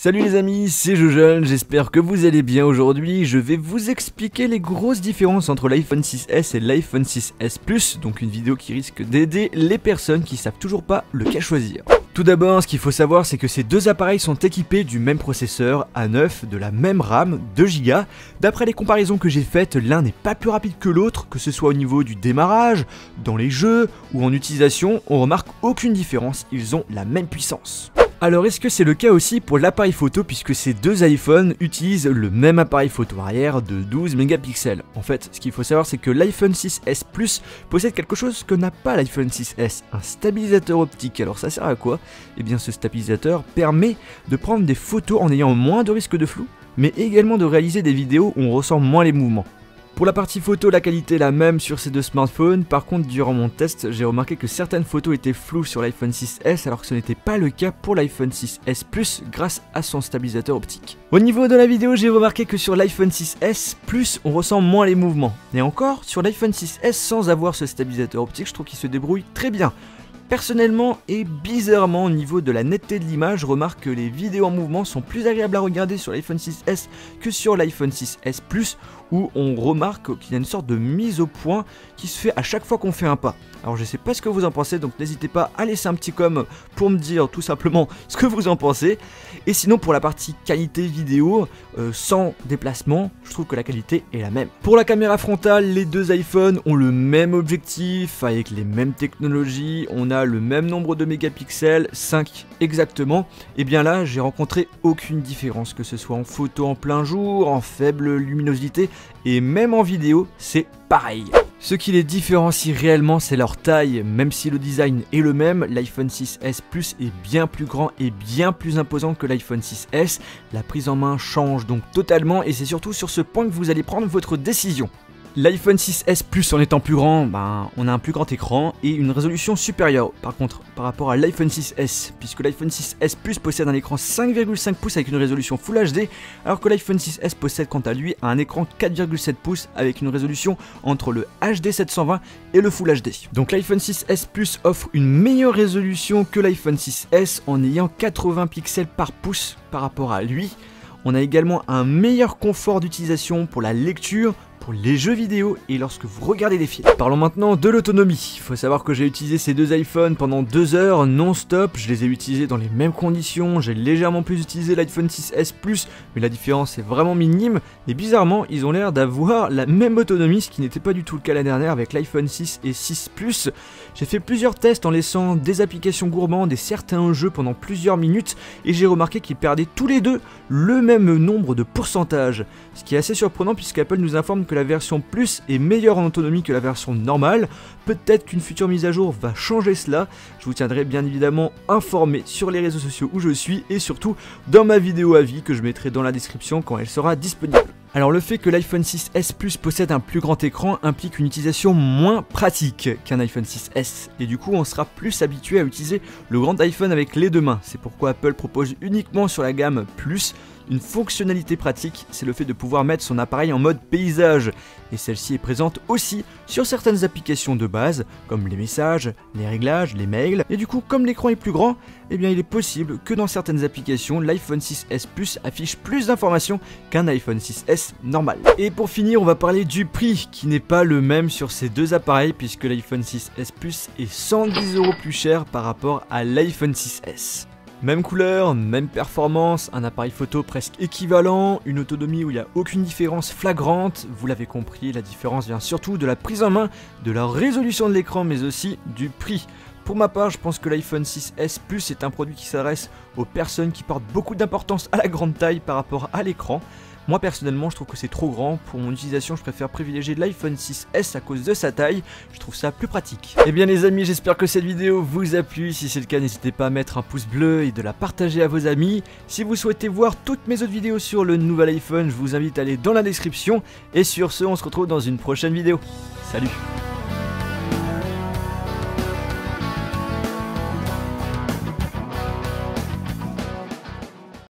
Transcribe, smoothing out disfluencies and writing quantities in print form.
Salut les amis, c'est Jojon, j'espère que vous allez bien aujourd'hui. Je vais vous expliquer les grosses différences entre l'iPhone 6S et l'iPhone 6S Plus, donc une vidéo qui risque d'aider les personnes qui savent toujours pas lequel choisir. Tout d'abord, ce qu'il faut savoir, c'est que ces deux appareils sont équipés du même processeur A9, de la même RAM, 2 Go. D'après les comparaisons que j'ai faites, l'un n'est pas plus rapide que l'autre, que ce soit au niveau du démarrage, dans les jeux ou en utilisation, on remarque aucune différence, ils ont la même puissance. Alors est-ce que c'est le cas aussi pour l'appareil photo puisque ces deux iPhones utilisent le même appareil photo arrière de 12 mégapixels. En fait, ce qu'il faut savoir c'est que l'iPhone 6S Plus possède quelque chose que n'a pas l'iPhone 6S, un stabilisateur optique. Alors ça sert à quoi? Eh bien ce stabilisateur permet de prendre des photos en ayant moins de risque de flou, mais également de réaliser des vidéos où on ressent moins les mouvements. Pour la partie photo, la qualité est la même sur ces deux smartphones. Par contre, durant mon test, j'ai remarqué que certaines photos étaient floues sur l'iPhone 6S alors que ce n'était pas le cas pour l'iPhone 6S Plus grâce à son stabilisateur optique. Au niveau de la vidéo, j'ai remarqué que sur l'iPhone 6S Plus, on ressent moins les mouvements. Et encore, sur l'iPhone 6S sans avoir ce stabilisateur optique, je trouve qu'il se débrouille très bien. Personnellement et bizarrement au niveau de la netteté de l'image, je remarque que les vidéos en mouvement sont plus agréables à regarder sur l'iPhone 6S que sur l'iPhone 6S Plus où on remarque qu'il y a une sorte de mise au point qui se fait à chaque fois qu'on fait un pas. Alors je sais pas ce que vous en pensez, donc n'hésitez pas à laisser un petit com pour me dire tout simplement ce que vous en pensez. Et sinon pour la partie qualité vidéo, sans déplacement, je trouve que la qualité est la même. Pour la caméra frontale, les deux iPhones ont le même objectif, avec les mêmes technologies, on a le même nombre de mégapixels, 5 exactement. Et bien là, j'ai rencontré aucune différence, que ce soit en photo en plein jour, en faible luminosité, et même en vidéo, c'est pareil. Ce qui les différencie réellement, c'est leur taille. Même si le design est le même, l'iPhone 6S Plus est bien plus grand et bien plus imposant que l'iPhone 6S. La prise en main change donc totalement et c'est surtout sur ce point que vous allez prendre votre décision. L'iPhone 6S Plus en étant plus grand, on a un plus grand écran et une résolution supérieure. Par contre, par rapport à l'iPhone 6S, puisque l'iPhone 6S Plus possède un écran 5,5 pouces avec une résolution Full HD, alors que l'iPhone 6S possède quant à lui un écran 4,7 pouces avec une résolution entre le HD 720 et le Full HD. Donc l'iPhone 6S Plus offre une meilleure résolution que l'iPhone 6S en ayant 80 pixels par pouce par rapport à lui. On a également un meilleur confort d'utilisation pour la lecture, pour les jeux vidéo et lorsque vous regardez des films. Parlons maintenant de l'autonomie. Il faut savoir que j'ai utilisé ces deux iPhones pendant 2 heures non-stop. Je les ai utilisés dans les mêmes conditions. J'ai légèrement plus utilisé l'iPhone 6S Plus, mais la différence est vraiment minime. Et bizarrement, ils ont l'air d'avoir la même autonomie, ce qui n'était pas du tout le cas l'année dernière avec l'iPhone 6 et 6 Plus. J'ai fait plusieurs tests en laissant des applications gourmandes et certains jeux pendant plusieurs minutes et j'ai remarqué qu'ils perdaient tous les deux le même nombre de pourcentages. Ce qui est assez surprenant puisqu'Apple nous informe que la version Plus est meilleure en autonomie que la version normale. Peut-être qu'une future mise à jour va changer cela. Je vous tiendrai bien évidemment informé sur les réseaux sociaux où je suis et surtout dans ma vidéo avis que je mettrai dans la description quand elle sera disponible. Alors le fait que l'iPhone 6S Plus possède un plus grand écran implique une utilisation moins pratique qu'un iPhone 6S et du coup on sera plus habitué à utiliser le grand iPhone avec les deux mains. C'est pourquoi Apple propose uniquement sur la gamme Plus une fonctionnalité pratique, c'est le fait de pouvoir mettre son appareil en mode paysage et celle-ci est présente aussi sur certaines applications de base comme les messages, les réglages, les mails et du coup comme l'écran est plus grand, eh bien il est possible que dans certaines applications l'iPhone 6S Plus affiche plus d'informations qu'un iPhone 6S normal. Et pour finir on va parler du prix qui n'est pas le même sur ces deux appareils puisque l'iPhone 6S Plus est 110 € plus cher par rapport à l'iPhone 6S. Même couleur, même performance, un appareil photo presque équivalent, une autonomie où il n'y a aucune différence flagrante. Vous l'avez compris, la différence vient surtout de la prise en main, de la résolution de l'écran mais aussi du prix. Pour ma part, je pense que l'iPhone 6S Plus est un produit qui s'adresse aux personnes qui portent beaucoup d'importance à la grande taille par rapport à l'écran. Moi personnellement je trouve que c'est trop grand, pour mon utilisation je préfère privilégier l'iPhone 6S à cause de sa taille, je trouve ça plus pratique. Et bien les amis, j'espère que cette vidéo vous a plu, si c'est le cas n'hésitez pas à mettre un pouce bleu et de la partager à vos amis. Si vous souhaitez voir toutes mes autres vidéos sur le nouvel iPhone, je vous invite à aller dans la description, et sur ce on se retrouve dans une prochaine vidéo. Salut!